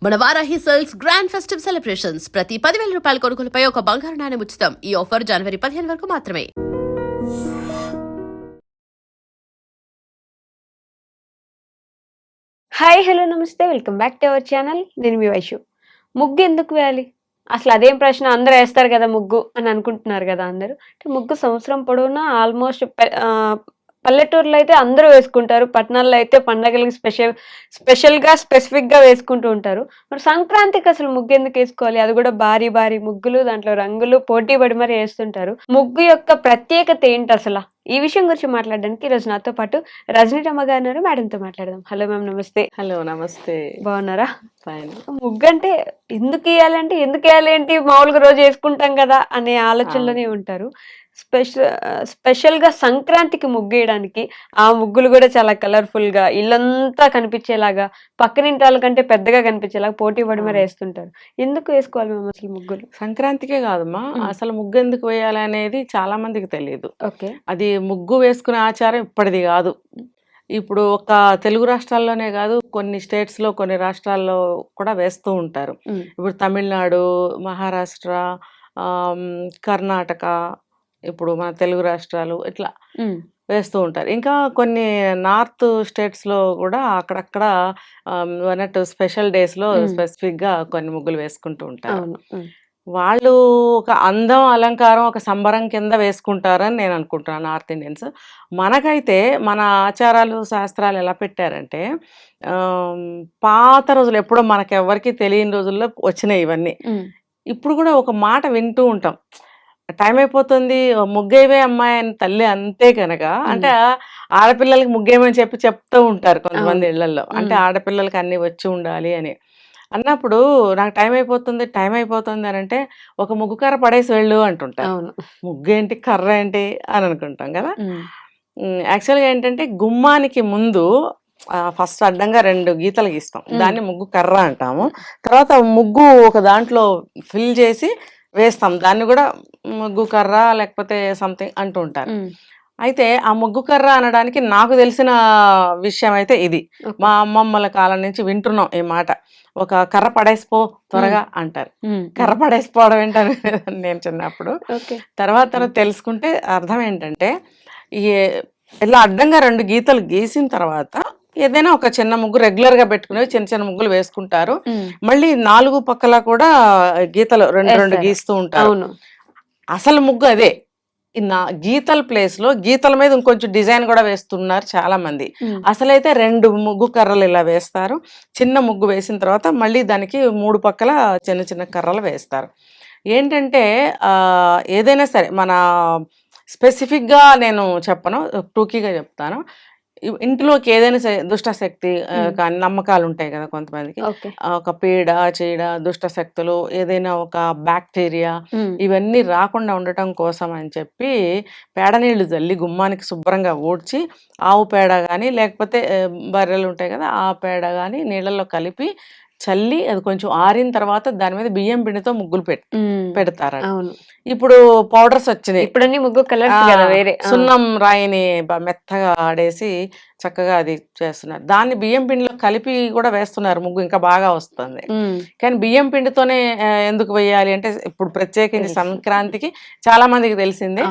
మన Varahi sales grand festive celebrations ప్రతి 10,000 రూపాయల కొనుగోలుపై ఒక బంగారు నాణెం ఉచితం. ఈ ఆఫర్ జనవరి 15 వరకు మాత్రమే. హాయ్ హలో నమస్తే welcome back to our channel. నేను మీ వైషు. ముగ్గు ఎందుకు వేయాలి? అసలు అదేం ప్రశ్న, అందరూ వేస్తారు కదా ముగ్గు అని అనుకుంటున్నారు కదా అందరూ. అంటే ముగ్గు సంవత్సరం పొడవునా ఆల్మోస్ట్ పల్లెటూరులో అయితే అందరూ వేసుకుంటారు, పట్టణాల్లో అయితే పండగలకి స్పెషల్గా స్పెసిఫిక్గా వేసుకుంటూ ఉంటారు. మరి సంక్రాంతికి అసలు ముగ్గు ఎందుకు వేసుకోవాలి? అది కూడా భారీ భారీ ముగ్గులు, దాంట్లో రంగులు పోటీ పడి మరి వేస్తుంటారు. ముగ్గు యొక్క ప్రత్యేకత ఏంటి అసలు? ఈ విషయం గురించి మాట్లాడడానికి ఈరోజు నాతో పాటు రజనీ రమ్మ గారు ఉన్నారు. మేడంతో మాట్లాడదాం. హలో మ్యామ్, నమస్తే. హలో నమస్తే. బాగున్నారా? ఫైన్. ముగ్గు అంటే ఎందుకు వేయాలంటే, ఎందుకు వేయాలి ఏంటి, మామూలుగా రోజు వేసుకుంటాం కదా అనే ఆలోచనలోనే ఉంటారు. స్పెషల్గా సంక్రాంతికి ముగ్గు వేయడానికి ఆ ముగ్గులు కూడా చాలా కలర్ఫుల్ గా ఇల్లంతా కనిపించేలాగా, పక్కనింటి వాళ్ళ కంటే పెద్దగా కనిపించేలాగా పోటీ పడి మరి వేస్తుంటారు. ఎందుకు వేసుకోవాలి మేము అసలు ముగ్గులు? సంక్రాంతికే కాదమ్మా, అసలు ముగ్గు ఎందుకు వేయాలి అనేది చాలా మందికి తెలియదు. ఓకే. అది ముగ్గు వేసుకునే ఆచారం ఇప్పటిది కాదు. ఇప్పుడు ఒక తెలుగు రాష్ట్రాల్లోనే కాదు, కొన్ని స్టేట్స్లో కొన్ని రాష్ట్రాల్లో కూడా వేస్తూ ఉంటారు. ఇప్పుడు తమిళనాడు, మహారాష్ట్ర, కర్ణాటక, ఇప్పుడు మన తెలుగు రాష్ట్రాలు ఇట్లా వేస్తూ ఉంటారు. ఇంకా కొన్ని నార్త్ స్టేట్స్లో కూడా అక్కడక్కడ అన్నట్టు స్పెషల్ డేస్లో స్పెసిఫిక్గా కొన్ని ముగ్గులు వేసుకుంటూ ఉంటారు. వాళ్ళు ఒక అందం, అలంకారం, ఒక సంబరం కింద వేసుకుంటారని నేను అనుకుంటున్నాను నార్త్ ఇండియన్స్. మనకైతే మన ఆచారాలు శాస్త్రాలు ఎలా పెట్టారంటే, పాత రోజులు ఎప్పుడో మనకెవ్వరికి తెలియని రోజుల్లో వచ్చినాయి ఇవన్నీ. ఇప్పుడు కూడా ఒక మాట వింటూ ఉంటాం, టైం అయిపోతుంది ముగ్గేవే అమ్మాయి అని తల్లి అంతే కనుక. అంటే ఆడపిల్లలకి ముగ్గేమని చెప్తూ ఉంటారు కొంతమంది ఇళ్లలో. అంటే ఆడపిల్లలకి అన్ని వచ్చి ఉండాలి అని అన్నప్పుడు, నాకు టైం అయిపోతుంది అని అంటే ఒక ముగ్గు కర్ర పడేసి వెళ్ళు అంటుంటారు. ముగ్గు ఏంటి, కర్ర ఏంటి అని అనుకుంటాం కదా. యాక్చువల్గా ఏంటంటే, గుమ్మానికి ముందు ఫస్ట్ అడ్డంగా 2 గీతలు గీస్తాం, దాన్ని ముగ్గు కర్ర అంటాము. తర్వాత ముగ్గు ఒక దాంట్లో ఫిల్ చేసి వేస్తాం, దాన్ని కూడా ముగ్గు కర్ర లేకపోతే సంథింగ్ అంటూ ఉంటారు. అయితే ఆ ముగ్గు కర్ర అనడానికి నాకు తెలిసిన విషయం అయితే ఇది. మా అమ్మమ్మల కాలం నుంచి వింటున్నాం ఈ మాట. ఒక కర్ర పడేసిపో త్వరగా అంటారు. కర్ర పడేసిపోవడం ఏంటని నేను చిన్నప్పుడు. తర్వాత తెలుసుకుంటే అర్థం ఏంటంటే, ఇలా అడ్డంగా 2 గీతలు గీసిన తర్వాత ఏదైనా ఒక చిన్న ముగ్గు రెగ్యులర్ గా పెట్టుకునేవి చిన్న చిన్న ముగ్గులు వేసుకుంటారు. మళ్ళీ 4 పక్కల కూడా గీతలు 2 గీస్తూ ఉంటారు. అసలు ముగ్గు అదే. గీతల ప్లేస్ లో గీతల మీద ఇంకొంచెం డిజైన్ కూడా వేస్తున్నారు చాలా మంది. అసలైతే 2 ముగ్గు కర్రలు ఇలా వేస్తారు. చిన్న ముగ్గు వేసిన తర్వాత మళ్ళీ దానికి 3 పక్కల చిన్న చిన్న కర్రలు వేస్తారు. ఏంటంటే ఏదైనా సరే మన స్పెసిఫిక్గా నేను చెప్పను, టూకీగా చెప్తాను. ఇంట్లోకి ఏదైనా సరే దుష్టశక్తి కానీ నమ్మకాలు ఉంటాయి కదా కొంతమందికి, ఒక పీడ, చీడ, దుష్టశక్తులు, ఏదైనా ఒక బ్యాక్టీరియా, ఇవన్నీ రాకుండా ఉండటం కోసం అని చెప్పి పేడ నీళ్లు చల్లి గుమ్మానికి శుభ్రంగా ఊడ్చి, ఆవు పేడ కానీ లేకపోతే బర్రెలు ఉంటాయి కదా ఆ పేడ కానీ నీళ్ళల్లో కలిపి చల్లి, అది కొంచెం ఆరిన తర్వాత దాని మీద బియ్యం పిండితో ముగ్గులు పెడతారు. ఇప్పుడు పౌడర్స్ వచ్చినాయి, ఇప్పుడు ముగ్గు కలర్ వేరే సున్నం రాయిని మెత్తగా ఆడేసి చక్కగా అది చేస్తున్నారు. దాన్ని బియ్యం పిండిలో కలిపి కూడా వేస్తున్నారు, ముగ్గు ఇంకా బాగా వస్తుంది. కానీ బియ్యం పిండితోనే ఎందుకు వేయాలి అంటే, ఇప్పుడు ప్రత్యేకించి సంక్రాంతికి చాలా మందికి తెలిసిందే,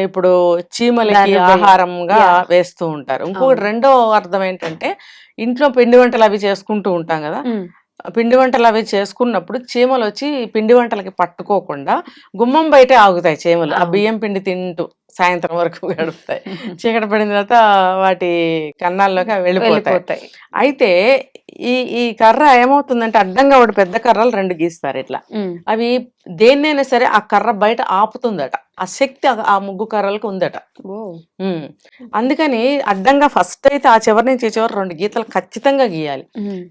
ఇప్పుడు చీమలకి ఆహారంగా వేస్తూ ఉంటారు. ఇంకొకటి రెండో అర్థం ఏంటంటే, ఇంట్లో పిండి వంటలు అవి చేసుకుంటూ ఉంటాం కదా, పిండి వంటలు అవి చేసుకున్నప్పుడు చీమలు వచ్చి పిండి వంటలకి పట్టుకోకుండా గుమ్మం బయటే ఆగుతాయి చీమలు. ఆ బియ్యం పిండి తింటూ సాయంత్రం వరకు గడుపుతాయి. చీకటి పడిన తర్వాత వాటి కన్నాల్లోకి అవి వెళ్ళిపోతాయి. అయితే ఈ కర్ర ఏమవుతుందంటే, అడ్డంగా ఒకటి పెద్ద కర్రలు 2 గీస్తారు ఇట్లా. అవి దేన్నైనా సరే ఆ కర్ర బయట ఆపుతుందట, ఆ శక్తి ఆ ముగ్గు కర్రలకు ఉందట. అందుకని అడ్డంగా ఫస్ట్ అయితే ఆ చివరి నుంచి ఈ చివరి 2 గీతలు ఖచ్చితంగా గీయాలి.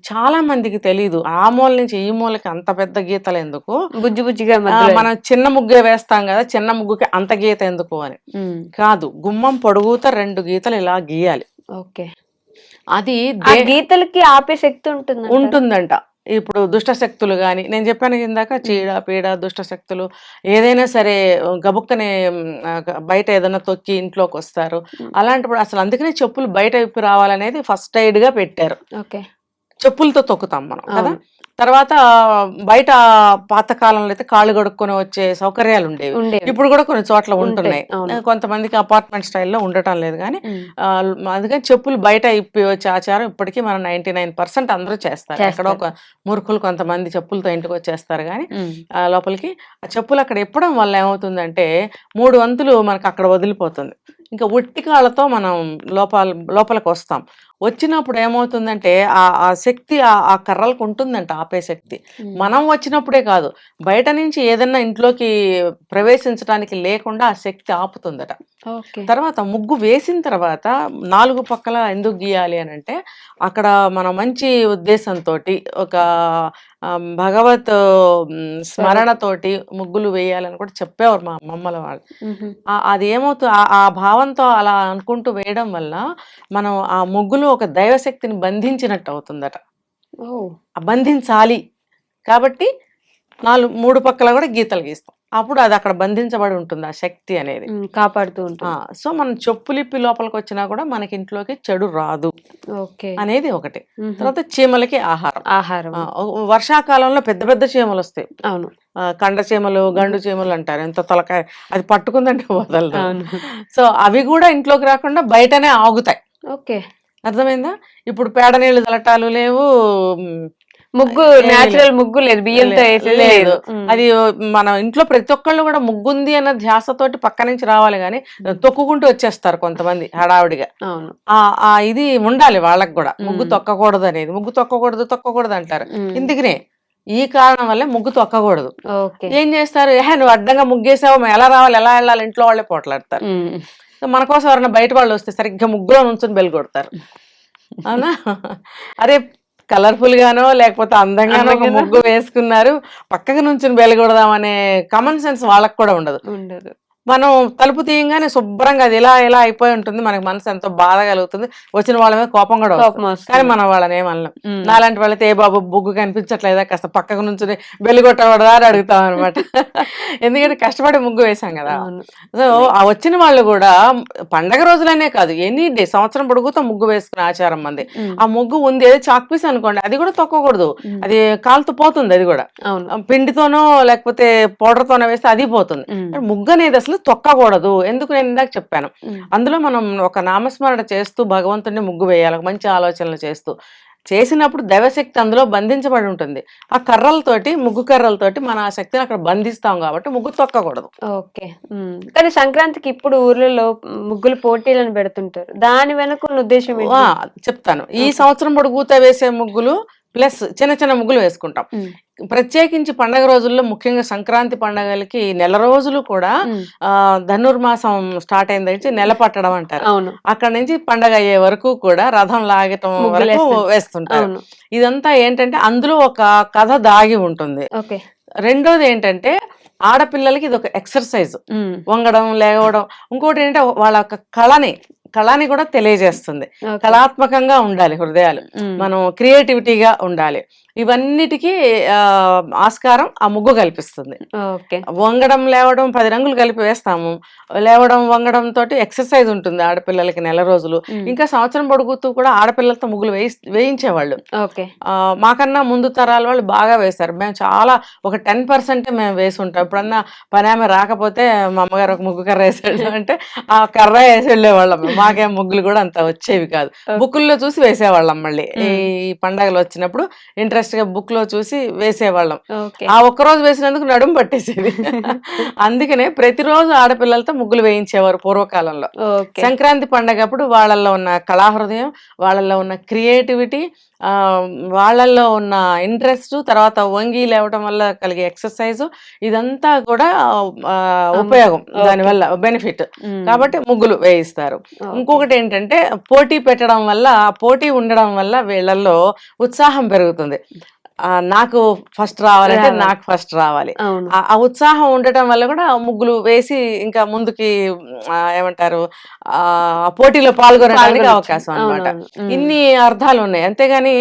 చాలా మందికి తెలీదు, ఆ మూల నుంచి ఈ మూలకి అంత పెద్ద గీతలు ఎందుకు, బుజ్జి బుజ్జిగా మనం చిన్న ముగ్గే వేస్తాం కదా, చిన్న ముగ్గుకి అంత గీత ఎందుకు అని కాదు, గుమ్మం పొడుగుతా 2 గీతలు ఇలా గీయాలి. అది గీతలకి ఆపే శక్తి ఉంటుందంట. ఇప్పుడు దుష్టశక్తులు కానీ, నేను చెప్పాను ఇందాక, చీడ పీడ దుష్టశక్తులు ఏదైనా సరే గబుక్కనే బయట ఏదైనా తొక్కి ఇంట్లోకి వస్తారు. అలాంటప్పుడు అసలు అందుకనే చెప్పులు బయట విప్పి రావాలనేది ఫస్ట్ ఎయిడ్ గా పెట్టారు. చెప్పులతో తొక్కుతాం మనం కదా. తర్వాత బయట పాతకాలంలో అయితే కాళ్ళు కడుక్కొని వచ్చే సౌకర్యాలు ఉండేవి. ఇప్పుడు కూడా కొన్ని చోట్ల ఉంటున్నాయి. కొంతమందికి అపార్ట్మెంట్ స్టైల్లో ఉండటం లేదు కానీ అందుకని చెప్పులు బయట ఇప్పి వచ్చే ఆచారం ఇప్పటికీ మనం 99% అందరూ చేస్తారు. ఎక్కడో ఒక మూర్ఖులు కొంతమంది చెప్పులతో ఇంటికి వచ్చేస్తారు కానీ లోపలికి ఆ చెప్పులు అక్కడ ఇప్పడం వల్ల ఏమవుతుందంటే 3 వంతులు మనకు అక్కడ వదిలిపోతుంది. ఇంకా ఉట్టి కాళ్ళతో మనం లోపలికి వస్తాం. వచ్చినప్పుడు ఏమవుతుందంటే ఆ శక్తి ఆ కర్రలకు ఉంటుందంట, ఆపే శక్తి. మనం వచ్చినప్పుడే కాదు, బయట నుంచి ఏదన్నా ఇంట్లోకి ప్రవేశించడానికి లేకుండా ఆ శక్తి ఆపుతుందట. తర్వాత ముగ్గు వేసిన తర్వాత 4 పక్కల ఎందుకు గీయాలి అని అంటే అక్కడ మనం మంచి ఉద్దేశంతో ఒక భగవత్ స్మరణతోటి ముగ్గులు వేయాలని కూడా చెప్పేవారు మా అమ్మమ్మల వాళ్ళు. అది ఏమవుతుంది, ఆ భావంతో అలా అనుకుంటూ వేయడం వల్ల మనం ఆ ముగ్గులు ఒక దైవశక్తిని బంధించినట్టు అవుతుందట. బంధించాలి కాబట్టి 3 పక్కల కూడా గీతలు గీస్తాం. అప్పుడు అది అక్కడ బంధించబడి ఉంటుంది ఆ శక్తి అనేది, కాపాడుతూ ఉంటుంది. సో మనం చెప్పులిప్పి లోపలికి వచ్చినా కూడా మనకి ఇంట్లోకి చెడు రాదు అనేది ఒకటి. తర్వాత చీమలకి ఆహారం. వర్షాకాలంలో పెద్ద పెద్ద చీమలు వస్తాయి. అవును, కండ చీమలు, గండు చీమలు అంటారు. ఎంత తలకాయ అది పట్టుకుందంటే వదలదు. సో అవి కూడా ఇంట్లోకి రాకుండా బయటనే ఆగుతాయి. అర్థమైందా? ఇప్పుడు పేడ నీళ్లు చల్లటాలు లేవు, ముగ్గు నేచురల్ ముగ్గు లేదు, బియ్యంతో లేదు. అది మన ఇంట్లో ప్రతి ఒక్కళ్ళు కూడా ముగ్గుంది అన్న ధ్యాసతోటి పక్క నుంచి రావాలి కానీ తొక్కుకుంటూ వచ్చేస్తారు కొంతమంది హడావుడిగా. ఇది ఉండాలి వాళ్ళకి కూడా, ముగ్గు తొక్కకూడదు అనేది. ముగ్గు తొక్కకూడదు అంటారు. ఇందుకనే ఈ కారణం వల్లే ముగ్గు తొక్కకూడదు. ఏం చేస్తారు, నువ్వు అడ్డంగా ముగ్గేసావు, ఎలా రావాలి, ఎలా వెళ్ళాలి, ఇంట్లో వాళ్ళే పోట్లాడతారు. మన కోసం ఎవరైనా బయట వాళ్ళు వస్తే సరిగ్గా ముగ్గులో నుంచుని బెల్ కొడతారు. అవునా? అరే కలర్ఫుల్ గానో లేకపోతే అందంగానో ఒక ముగ్గు వేసుకున్నారు, పక్కకు నుంచి బెలగొడదామనే కామన్ సెన్స్ వాళ్ళకి కూడా ఉండదు. మనం తలుపు తీయంగానే శుభ్రంగా అది ఇలా అయిపోయి ఉంటుంది. మనకి మనసు ఎంతో బాధ కలుగుతుంది, వచ్చిన వాళ్ళ మీద కోపం కూడా వస్తుంది. కానీ మనం వాళ్ళని ఏమనలేం. నాలాంటి వాళ్ళైతే ఏ బాబు బొగ్గు కనిపించట్లేదా, కాస్త పక్కకు నుంచి బెల్లిగొట్టకూడదా అని అడుగుతాం అనమాట. ఎందుకంటే కష్టపడి ముగ్గు వేసాం కదా. సో ఆ వచ్చిన వాళ్ళు కూడా పండగ రోజులనే కాదు, ఎనీ డే సంవత్సరం పొడుగుతో ముగ్గు వేసుకునే ఆచారం మంది. ఆ ముగ్గు ఉంది, ఏదో చాక్ పీస్ అనుకోండి, అది కూడా తొక్కకూడదు, అది కాలుతూ పోతుంది. అది కూడా పిండితోనో లేకపోతే పౌడర్తోనో వేస్తే అది పోతుంది. ముగ్గు అనేది అసలు తొక్కకూడదు. ఎందుకు నేను ఇందాక చెప్పాను, అందులో మనం ఒక నామస్మరణ చేస్తూ భగవంతుడిని ముగ్గు వేయాలి, మంచి ఆలోచనలు చేసినప్పుడు దైవశక్తి అందులో బంధించబడి ఉంటుంది. ఆ కర్రలతోటి, ముగ్గు కర్రలతోటి మన ఆ శక్తిని అక్కడ బంధిస్తాం కాబట్టి ముగ్గు తొక్కకూడదు. కానీ సంక్రాంతికి ఇప్పుడు ఊర్లలో ముగ్గులు పోటీలను పెడుతుంటారు, దాని వెనుక ఉద్దేశం చెప్తాను. ఈ సంవత్సరం పొడుగుతా వేసే ముగ్గులు ప్లస్ చిన్న చిన్న ముగ్గులు వేసుకుంటాం. ప్రత్యేకించి పండగ రోజుల్లో, ముఖ్యంగా సంక్రాంతి పండగలకి నెల రోజులు కూడా ధనుర్మాసం స్టార్ట్ అయిన దగ్గర నెల పట్టడం అంటారు. అక్కడ నుంచి పండగ అయ్యే వరకు కూడా రథం లాగటం వరకు వేస్తుంటారు. ఇదంతా ఏంటంటే అందులో ఒక కథ దాగి ఉంటుంది. రెండోది ఏంటంటే ఆడపిల్లలకి ఇది ఒక ఎక్సర్సైజ్, వంగడం, లేవడం. ఇంకోటి ఏంటంటే వాళ్ళ యొక్క కళని కూడా తెలియజేస్తుంది. కళాత్మకంగా ఉండాలి హృదయాలు, మనం క్రియేటివిటీగా ఉండాలి. ఇవన్నిటికీ ఆస్కారం ఆ ముగ్గు కల్పిస్తుంది. వంగడం, లేవడం 10 రంగులు కలిపి వేస్తాము. లేవడం, వంగడం తోటి ఎక్సర్సైజ్ ఉంటుంది ఆడపిల్లలకి నెల రోజులు. ఇంకా సంవత్సరం పొడుగుతూ కూడా ఆడపిల్లలతో ముగ్గులు వేయించేవాళ్ళు. మాకన్నా ముందు తరాల వాళ్ళు బాగా వేశారు. మేము చాలా ఒక 10% మేము వేసి ఉంటాం. ఎప్పుడన్నా పని ఆమె రాకపోతే మా అమ్మగారు ఒక ముగ్గు కర్ర వేసాడు అంటే ఆ కర్ర వేసి వెళ్ళేవాళ్ళం. మాకేం ముగ్గులు కూడా అంత వచ్చేవి కాదు, బుక్కుల్లో చూసి వేసేవాళ్ళం. మళ్ళీ ఈ పండగలు వచ్చినప్పుడు ఇంట్రెస్ట్ గా బుక్ లో చూసి వేసేవాళ్ళం. ఆ ఒక్కరోజు వేసినందుకు నడుము పట్టేసేది. అందుకనే ప్రతిరోజు ఆడపిల్లలతో ముగ్గులు వేయించేవారు పూర్వకాలంలో. సంక్రాంతి పండగ అప్పుడు వాళ్ళల్లో ఉన్న కళాహృదయం, వాళ్ళల్లో ఉన్న క్రియేటివిటీ, వాళ్ళల్లో ఉన్న ఇంట్రెస్ట్, తర్వాత వంగి లేవటం వల్ల కలిగే ఎక్సర్సైజ్, ఇదంతా కూడా ఉపయోగం, దానివల్ల బెనిఫిట్. కాబట్టి ముగ్గులు వేయిస్తారు. ఇంకొకటి ఏంటంటే పోటీ పెట్టడం వల్ల, పోటీ ఉండడం వల్ల వీళ్ళల్లో ఉత్సాహం పెరుగుతుంది. నాకు ఫస్ట్ రావాలంటే నాకు ఫస్ట్ రావాలి, ఆ ఉత్సాహం ఉండటం వల్ల కూడా ముగ్గులు వేసి ఇంకా ముందుకి ఏమంటారు పోటీలో పాల్గొనడానికి అవకాశం అన్నమాట. ఇన్ని అర్థాలు ఉన్నాయి. అంతేగాని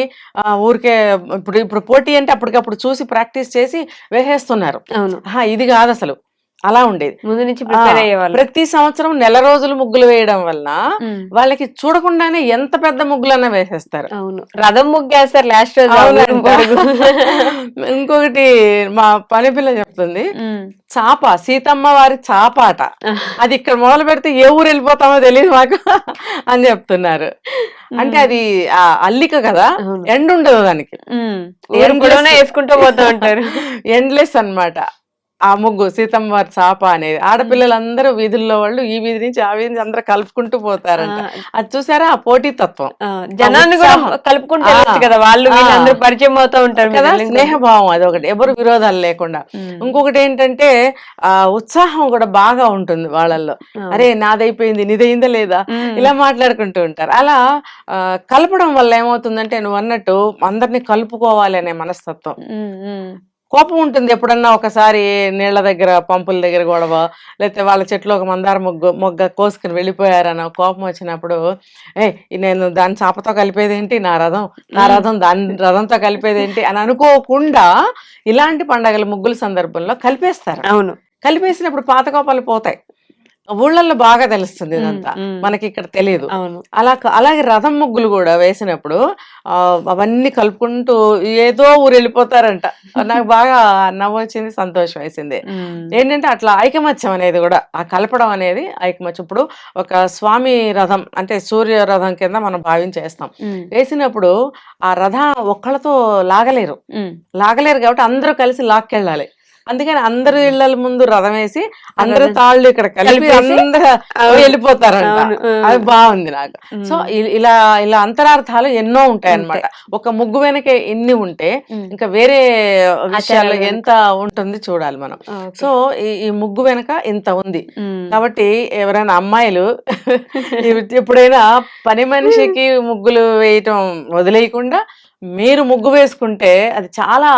ఊరికే ఇప్పుడు పోటీ అంటే అప్పటికప్పుడు చూసి ప్రాక్టీస్ చేసి వేసేస్తున్నారు. ఇది కాదు అసలు. అలా ఉండేది. ముందు నుంచి ప్రిపేర్ అయ్యేవాళ్ళు. ప్రతి సంవత్సరం నెల రోజులు ముగ్గులు వేయడం వలన వాళ్ళకి చూడకుండానే ఎంత పెద్ద ముగ్గులన్నా వేసేస్తారు. అవును, రథం ముగ్గేస్తారు లాస్ట్ రోజు. ఇంకొకటి మా పని పిల్ల చెప్తుంది, చాప సీతమ్మ వారి చాపాట, అది ఇక్కడ మొదలు పెడితే ఏ ఊరు వెళ్ళిపోతామో తెలియదు మాకు అని చెప్తున్నారు. అంటే అది అల్లిక కదా, ఎండ్ ఉండదు దానికి, వేసుకుంటూ పోతూ ఉంటారు. ఎండ్లెస్ అన్నమాట ఆ ముగ్గు సీతమ్మ వారి చాప అనేది. ఆడపిల్లలందరూ వీధుల్లో వాళ్ళు ఈ వీధి నుంచి ఆ వీధి నుంచి అందరూ కలుపుకుంటూ పోతారంట. అది చూసారా ఆ పోటీ తత్వం, జనాన్ని కూడా కలుపుకుంటూ కదా వాళ్ళు, వీళ్ళందరూ పరిచయం అవుతూ ఉంటారు కదా, స్నేహభావం అది ఒకటి, ఎవరు విరోధాలు లేకుండా. ఇంకొకటి ఏంటంటే ఉత్సాహం కూడా బాగా ఉంటుంది వాళ్ళల్లో. అరే నాదైపోయింది నీదైందా లేదా ఇలా మాట్లాడుకుంటూ ఉంటారు. అలా కలపడం వల్ల ఏమవుతుందంటే నువ్వు అన్నట్టు అందరినీ కలుపుకోవాలి అనే మనస్తత్వం. కోపం ఉంటుంది ఎప్పుడన్నా ఒకసారి నీళ్ల దగ్గర పంపుల దగ్గర గొడవ, లేకపోతే వాళ్ళ చెట్లు ఒక మందార మొగ్గ కోసుకుని వెళ్ళిపోయారన్న కోపం వచ్చినప్పుడు, నేను దాని చాపతో కలిపేదేంటి నా రథం దాని రథంతో కలిపేదేంటి అని అనుకోకుండా ఇలాంటి పండగల ముగ్గుల సందర్భంలో కలిపేస్తారు. అవును, కలిపేసినప్పుడు పాత కోపాలు పోతాయి. ఊళ్ళల్లో బాగా తెలుస్తుంది ఇదంతా, మనకి ఇక్కడ తెలియదు. అలాగే రథం ముగ్గులు కూడా వేసినప్పుడు అవన్నీ కలుపుకుంటూ ఏదో ఊరు వెళ్ళిపోతారంట. నాకు బాగా నవ్వు వచ్చింది, సంతోషం వేసింది. ఏంటంటే అట్లా ఐకమత్యం అనేది కూడా, ఆ కలపడం అనేది ఐకమత్యం. ఇప్పుడు ఒక స్వామి రథం అంటే సూర్య రథం కింద మనం భావించేస్తాం. వేసినప్పుడు ఆ రథం ఒక్కళ్ళతో లాగలేరు కాబట్టి అందరూ కలిసి లాక్కెళ్ళాలి. అందుకని అందరు ఇళ్ల ముందు రథం వేసి అందరు తాళ్ళు ఇక్కడ కలిపి అందరూ వెళ్ళిపోతారంట. అది బాగుంది నాకు. సో ఇలా ఇలా అంతరార్థాలు ఎన్నో ఉంటాయి అన్నమాట. ఒక ముగ్గు వెనక ఎన్ని ఉంటే ఇంకా వేరే విషయాలు ఎంత ఉంటుంది చూడాలి మనం. సో ఈ ముగ్గు వెనక ఇంత ఉంది కాబట్టి ఎవరైనా అమ్మాయిలు ఎప్పుడైనా పని మనిషికి ముగ్గులు వేయటం వదిలేయకుండా మీరు ముగ్గు వేసుకుంటే అది చాలా,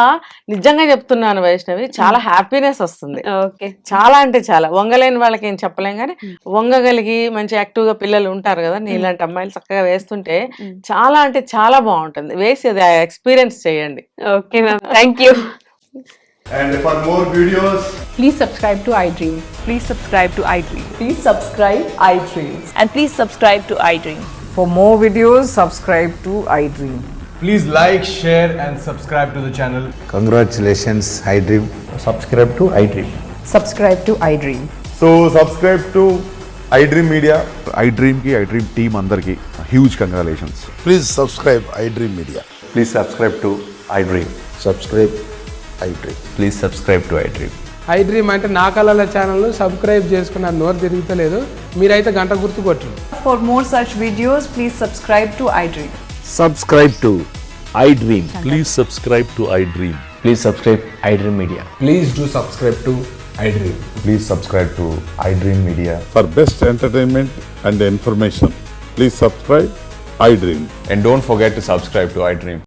నిజంగా చెప్తున్నాను వైష్ణవి, చాలా హ్యాపీనెస్ వస్తుంది. చాలా అంటే చాలా. వంగలేని వాళ్ళకి ఏం చెప్పలేం కానీ వంగగలిగి మంచి యాక్టివ్ గా పిల్లలు ఉంటారు కదా, నీలాంటి అమ్మాయిలు చక్కగా వేస్తుంటే చాలా అంటే చాలా బాగుంటుంది. వేసి అది ఎక్స్పీరియన్స్ చేయండి. Okay ma'am, thank you. And for more videos, please subscribe to iDream. Please subscribe to iDream. Please subscribe iDream. And please subscribe to iDream. For more videos, subscribe to iDream. please like, share and subscribe to the channel. Congratulations, iDream. Subscribe to iDream. Subscribe to iDream. So subscribe to iDream Media. iDream ki iDream team andarki huge congratulations. Please subscribe iDream Media. Please subscribe to iDream. Subscribe iDream. Please subscribe to iDream. iDream అంటే నా కళల channel subscribe చేసుకున్న నోరు తిరుగుతలేదు, మీరైతే గంట గుర్తు కొట్టండి. For more such videos, please subscribe to iDream. Subscribe to iDream. Please subscribe to iDream. Please subscribe iDream Media. Please do subscribe to iDream. Please subscribe to iDream Media. For best entertainment and information, please subscribe iDream. And don't forget to subscribe to iDream.